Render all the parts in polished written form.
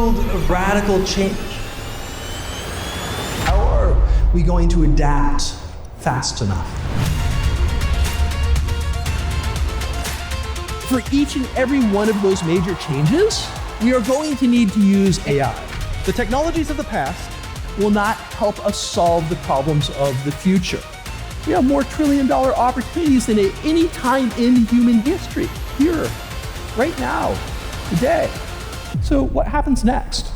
world of radical change. How are we going to adapt fast enough? For each and every one of those major changes, we are going to need to use AI. The technologies of the past will not help us solve the problems of the future. We have more trillion-dollar opportunities than at any time in human history, here, right now, today. So what happens next?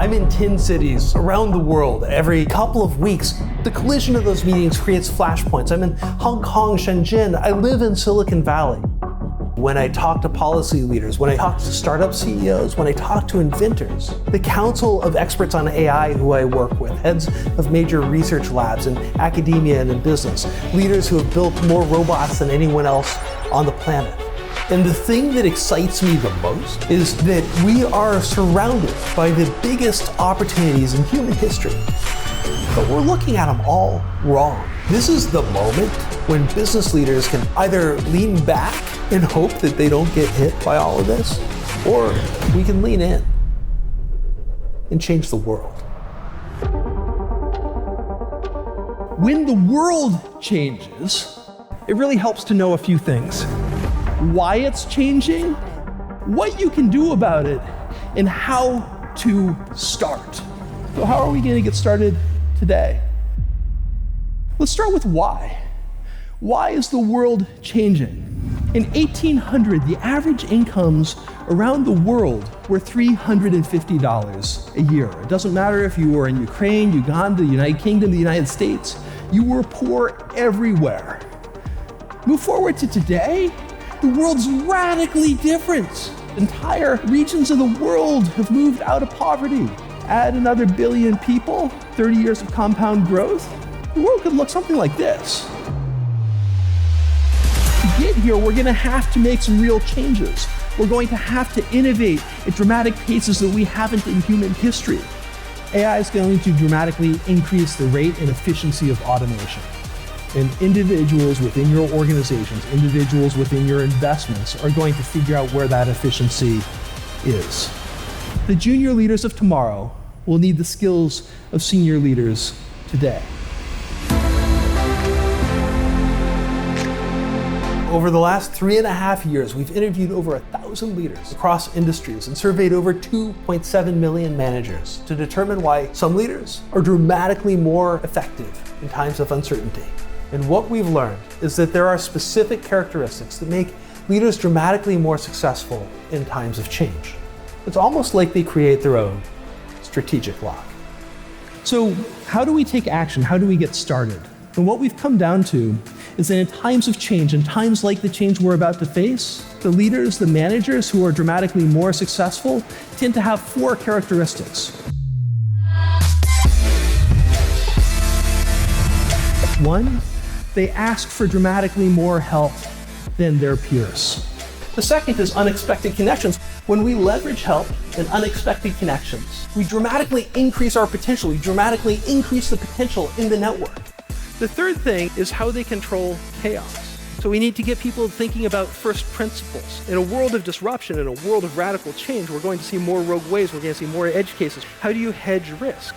I'm in 10 cities around the world every couple of weeks. The collision of those meetings creates flashpoints. I'm in Hong Kong, Shenzhen. I live in Silicon Valley. When I talk to policy leaders, when I talk to startup CEOs, when I talk to inventors, the council of experts on AI who I work with, heads of major research labs in academia and in business, leaders who have built more robots than anyone else on the planet. And the thing that excites me the most is that we are surrounded by the biggest opportunities in human history, but we're looking at them all wrong. This is the moment when business leaders can either lean back and hope that they don't get hit by all of this, or we can lean in and change the world. When the world changes, it really helps to know a few things. Why it's changing, what you can do about it, and how to start. So how are we going to get started today? Let's start with why. Why is the world changing? In 1800, the average incomes around the world were $350 a year. It doesn't matter if you were in Ukraine, Uganda, the United Kingdom, the United States, you were poor everywhere. Move forward to today, the world's radically different. Entire regions of the world have moved out of poverty. Add another billion people, 30 years of compound growth, the world could look something like this. To get here, we're going to have to make some real changes. We're going to have to innovate at dramatic paces that we haven't in human history. AI is going to dramatically increase the rate and efficiency of automation. And individuals within your organizations, individuals within your investments are going to figure out where that efficiency is. The junior leaders of tomorrow will need the skills of senior leaders today. Over the last 3.5 years, we've interviewed over 1,000 leaders across industries and surveyed over 2.7 million managers to determine why some leaders are dramatically more effective in times of uncertainty. And what we've learned is that there are specific characteristics that make leaders dramatically more successful in times of change. It's almost like they create their own strategic lock. So how do we take action? How do we get started? And what we've come down to is that in times of change, in times like the change we're about to face, the leaders, the managers who are dramatically more successful tend to have 4 characteristics. 1, they ask for dramatically more help than their peers. The second is unexpected connections. When we leverage help and unexpected connections, we dramatically increase our potential. We dramatically increase the potential in the network. The third thing is how they control chaos. So we need to get people thinking about first principles. In a world of disruption, in a world of radical change, we're going to see more rogue ways, we're going to see more edge cases. How do you hedge risk?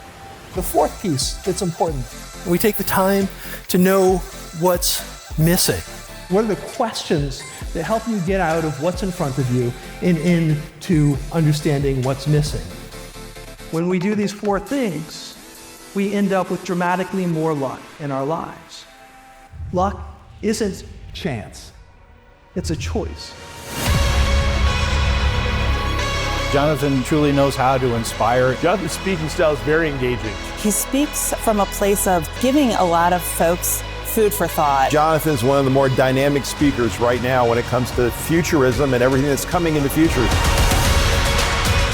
The fourth piece that's important, we take the time to know what's missing. What are the questions that help you get out of what's in front of you and into understanding what's missing? When we do these 4 things, we end up with dramatically more luck in our lives. Luck isn't chance, it's a choice. Jonathan truly knows how to inspire. Jonathan's speaking style is very engaging. He speaks from a place of giving a lot of folks food for thought. Jonathan's one of the more dynamic speakers right now when it comes to futurism and everything that's coming in the future.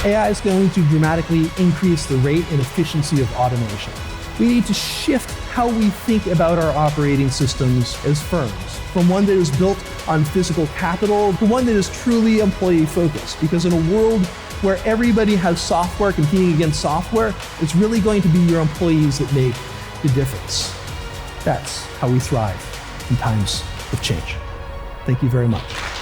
AI is going to dramatically increase the rate and efficiency of automation. We need to shift how we think about our operating systems as firms, from one that is built on physical capital to one that is truly employee-focused. Because in a world where everybody has software competing against software, it's really going to be your employees that make the difference. That's how we thrive in times of change. Thank you very much.